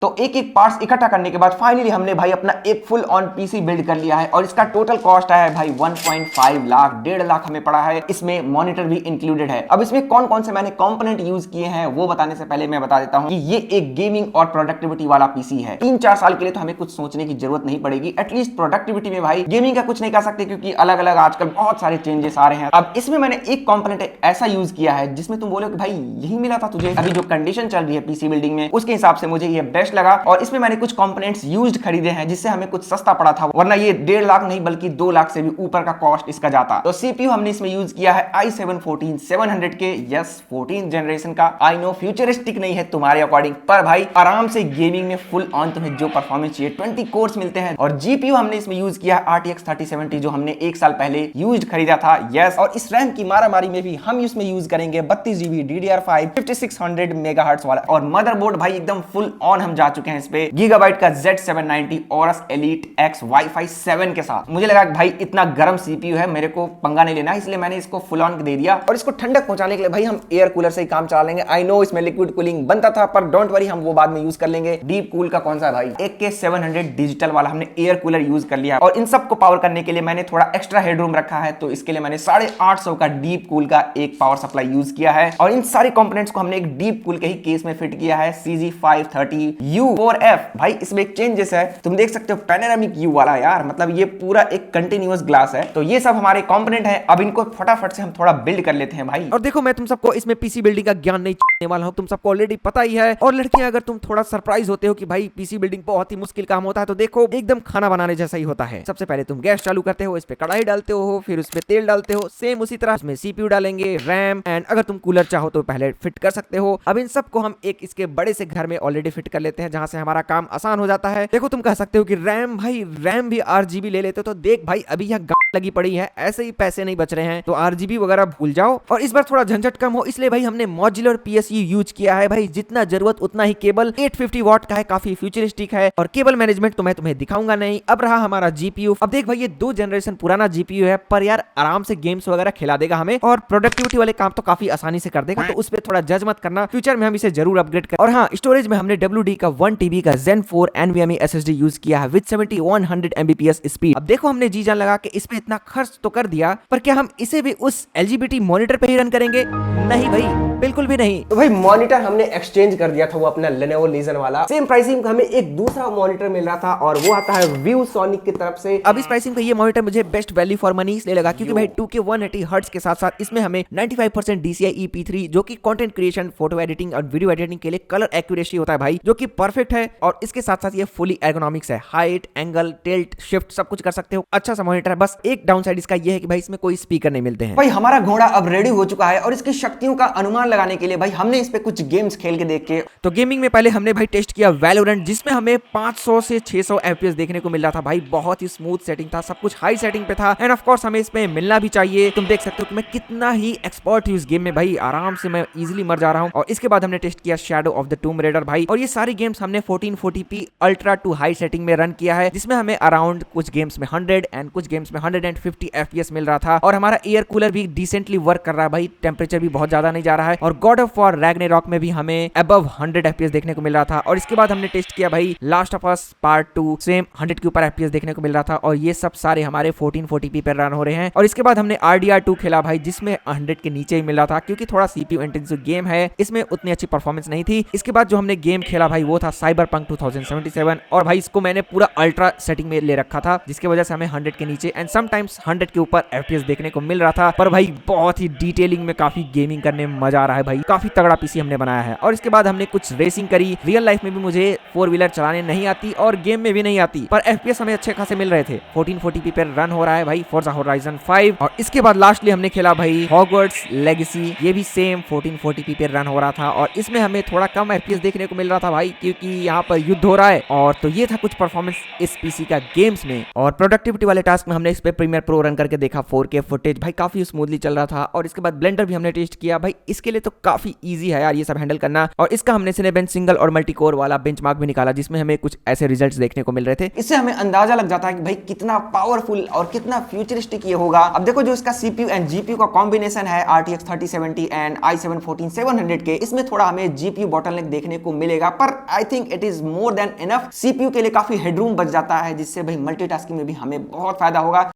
तो एक एक पार्ट्स इकट्ठा करने के बाद फाइनली हमने भाई अपना एक फुल ऑन पीसी बिल्ड कर लिया है और इसका टोटल कॉस्ट आया है भाई 1.5 लाख, 1.5 लाख हमें पड़ा है। इसमें मॉनिटर भी इंक्लूडेड है। अब इसमें कौन कौन से मैंने कंपोनेंट यूज किए हैं वो बताने से पहले मैं बता देता हूं कि ये एक गेमिंग और प्रोडक्टिविटी वाला पीसी है। 3-4 साल के लिए तो हमें कुछ सोचने की जरूरत नहीं पड़ेगी। एटलीस्ट प्रोडक्टिविटी में भाई गेमिंग का कुछ नहीं कर सकते क्योंकि अलग अलग आजकल बहुत सारे चेंजेस आ रहे हैं। अब इसमें मैंने एक कंपोनेंट ऐसा यूज किया है जिसमें तुम बोलो कि भाई यही मिला था तुझे। अभी जो कंडीशन चल रही है पीसी बिल्डिंग में उसके हिसाब से मुझे ये बेस्ट लगा और इसमें मैंने कुछ कंपोनेंट्स यूज्ड खरीदे हैं जिससे हमें कुछ सस्ता पड़ा था, वरना ये 1.5 लाख नहीं बल्कि 2 लाख से भी ऊपर का कॉस्ट इसका जाता। तो सीपीयू हमने इसमें यूज किया है i7-14700 के, यस 14th जनरेशन का। आई नो फ्यूचरिस्टिक नहीं है तुम्हारे अकॉर्डिंग, पर भाई आराम से गेमिंग में फुल ऑन तुम्हें जो परफॉर्मेंस चाहिए 20 कोर्स मिलते हैं। और जीपीयू हमने इसमें यूज किया है RTX 3070 जो हमने 1 साल पहले यूज खरीदा था, यस। और इस रैम की मारामारी में भी हम इसमें यूज करेंगे 32GB DDR5 5600 मेगाहर्ट्ज वाला। और मदरबोर्ड भाई एकदम फुल ऑन हम जा चुके हैं इस पे गीगाबाइट का Z790 Aorus Elite X Wi-Fi 7 के साथ। मुझे लगा कि भाई इतना गर्म सीपीयू है, मेरे को पंगा नहीं लेना, इसलिए मैंने इसको फुल ऑन दे दिया। और इसको ठंडक पहुंचाने के लिए भाई हम एयर कूलर से ही काम चला लेंगे। आई नो इसमें लिक्विड कूलिंग बनता था पर डोंट वरी, हम वो बाद में यूज कर लेंगे। डीप कूल का कौन सा भाई, AK700 डिजिटल वाला हमने एयर कूलर यूज कर लिया। और इन सबको पावर करने के लिए मैंने थोड़ा एक्स्ट्रा हेडरूम रखा है, तो इसके लिए मैंने 850 का डीप कूल का एक पावर सप्लाई यूज किया है। और इन सारे कंपोनेंट्स को हमने एक डीप कूल के ही केस में फिट किया है CG530U4F। भाई इसमें एक चेंजेस है, तुम देख सकते हो पैनोरामिक व्यू वाला यार, मतलब ये पूरा एक कंटिन्यूअस ग्लास है। तो ये सब हमारे कंपोनेंट है। अब इनको फटाफट से हम थोड़ा बिल्ड कर लेते हैं भाई। और देखो मैं तुम सबको इसमें पीसी बिल्डिंग का ज्ञान नहीं देने वाला हूं, तुम सबको ऑलरेडी पता ही है। और लड़कियां अगर तुम थोड़ा सरप्राइज होते हो कि भाई पीसी बिल्डिंग बहुत ही मुश्किल काम होता है, तो देखो एकदम खाना बनाने जैसा ही होता है। सबसे पहले तुम गैस चालू करते हो, इस पे कढ़ाई डालते हो, फिर उस पे तेल डालते हो, सेम उसी तरह उसमें सीपीयू डालेंगे, रैम, एंड अगर तुम कूलर चाहो तो पहले फिट कर सकते हो। अब इन सबको हम एक इसके बड़े से घर में ऑलरेडी फिट कर लेते हैं जहां से हमारा काम आसान हो जाता है। देखो तुम कह सकते हो कि रैम भाई रैम भी RGB ले लेते हो, तो देख भाई अभी यह लगी पड़ी है, ऐसे ही पैसे नहीं बच रहे हैं, तो RGB वगैरह भूल जाओ। और इस बार थोड़ा झंझट कम हो इसलिए भाई हमने मॉड्यूलर PSU यूज किया है। भाई जितना जरूरत उतना ही केबल, 850 वॉट का है, काफी फ्यूचरिस्टिक है। और केबल मैनेजमेंट तो मैं तुम्हें दिखाऊंगा नहीं। अब रहा हमारा GPU। अब देख भाई ये 2 जनरेशन पुराना GPU है, पर यार आराम से गेम्स वगैरह खिला देगा हमें और प्रोडक्टिविटी वाले काम तो काफी आसानी से कर देगा, तो उस पर थोड़ा जज मत करना, फ्यूचर में हम इसे जरूर अपग्रेड कर। और हाँ, स्टोरेज में हमने WD का 1 TB का Zen 4 NVMe SSD यूज किया है विद 7100 Mbps स्पीड। अब देखो हमने जी जान लगा के इस पे इतना खर्च तो कर दिया, पर क्या हम इसे भी उस LGBT मॉनिटर पे ही रन करेंगे? नहीं भाई, बिल्कुल भी नहीं। तो भाई मॉनिटर हमने एक्सचेंज कर दिया था वो अपना Lenovo Legion वाला। सेम प्राइसिंग का हमें एक दूसरा मॉनिटर मिल रहा था और वो आता है ViewSonic की तरफ से। अब इस प्राइसिंग पे ये मॉनिटर मुझे बेस्ट वैल्यू फॉर मनी इसलिए लगा क्योंकि भाई 2K 180 हर्ट्ज के साथ साथ इसमें हमें 95% DCI EP3 जो कि कंटेंट क्रिएशन, फोटो एडिटिंग और वीडियो एडिटिंग के लिए कलर एक्यूरेसी होता है भाई, जो कि परफेक्ट है। और इसके साथ साथ ये फुली एर्गोनॉमिक्स है, हाइट, एंगल, टिल्ट, शिफ्ट सब कुछ कर सकते हो। अच्छा सा मॉनिटर है। बस एक डाउन साइड इसका ये है कि भाई इसमें कोई स्पीकर नहीं मिलते हैं। भाई हमारा घोड़ा अब रेडी हो चुका है और इसकी शक्तियों का अनुमान लगाने के लिए भाई हमने इस पे कुछ गेम्स खेल के देख के। तो गेमिंग में पहले हमने भाई टेस्ट किया वैलोरेंट, जिसमें हमें 500 से 600 FPS देखने को मिल रहा था। भाई बहुत ही स्मूथ सेटिंग था, सब कुछ हाई सेटिंग पे था, एंड ऑफ कोर्स हमें इसमें मिलना भी चाहिए। तुम देख सकते हो कि मैं कितना ही एक्सपर्ट हूं इस गेम में, भाई आराम से मैं इजीली मर जा रहा हूं। और इसके बाद हमने टेस्ट किया shadow of the tomb raider भाई, और ये सारी गेम्स हमने 1440p ultra to high setting में रन किया है, जिसमें हमें अराउंड कुछ गेम्स में 100 एंड कुछ गेम्स में 150 FPS मिल रहा था। और हमारा एयर कूलर भी डिसेंटली वर्क कर रहा है भाई, टेम्परेचर भी बहुत ज्यादा नहीं जा रहा है। और गॉड ऑफ वॉर रैग्नारॉक में भी हमें अबव 100 FPS देखने को मिल रहा था। और इसके बाद हमने टेस्ट किया भाई last of us part 2, same 100 के ऊपर FPS देखने को मिल रहा था। और ये सब सारे हमारे 1440p पर रन हो रहे हैं। और इसके बाद हमने RDR2 खेला भाई, जिसमें 100 के नीचे ही मिल रहा था, क्योंकि थोड़ा CPU इंटेंसिव गेम है, इसमें उतनी अच्छी परफॉर्मेंस नहीं थी। इसके बाद जो हमने गेम खेला भाई वो था Cyberpunk 2077, और भाई इसको मैंने पूरा अल्ट्रा सेटिंग में ले रखा था, जिसकी वजह से हमें 100 के नीचे एंड समटाइम्स 100 के ऊपर FPS देखने को मिल रहा था। पर भाई बहुत ही डिटेलिंग में काफी गेमिंग करने में मजा आ रहा है भाई, काफी तगड़ा पीसी हमने बनाया है। और इसके बाद हमने कुछ रेसिंग करी। रियल लाइफ में भी मुझे 4 व्हीलर चलाने नहीं आती और गेम में भी नहीं आती, पर FPS हमें अच्छे खासे मिल रहे थे। 1440p पर रन हो रहा है भाई Forza Horizon 5। और इसके बाद लास्टली हमने खेला भाई Hogwarts Legacy, ये भी सेम 1440p पे रन हो रहा था। और इसमें हमें थोड़ा कम FPS देखने को मिल रहा था भाई, क्योंकि यहाँ पर युद्ध हो रहा है। और तो ये था कुछ परफॉर्मेंस इस पीसी का गेम्स में। और प्रोडक्टिविटी वाले टास्क में हमने इस पे प्रीमियर प्रो रन करके देखा, 4K फुटेज भाई काफी स्मूथली चल रहा था। और इसके बाद ब्लेंडर भी हमने टेस्ट किया भाई, इसके लिए तो काफी इजी है यार ये सब हैंडल करना। और इसका हमने सिनेबेंच सिंगल और मल्टी कोर वाला बेंचमार्क भी निकाला, जिसमें हमें कुछ ऐसे रिजल्ट्स देखने को मिल रहे थे। इससे हमें अंदाजा लग जाता है कि भाई कितना पावरफुल और कितना फ्यूचरिस्टिक ये होगा। अब देखो जो इसका CPU एंड GPU का कॉम्बिनेशन है RTX 3070 एंड i7 14700 के, इसमें थोड़ा हमें GPU बॉटलनेक देखने को मिलेगा, पर I think it is more than enough. CPU के लिए काफी हेडरूम बच जाता है, जिससे भाई मल्टीटास्किंग में भी हमें बहुत फायदा होगा।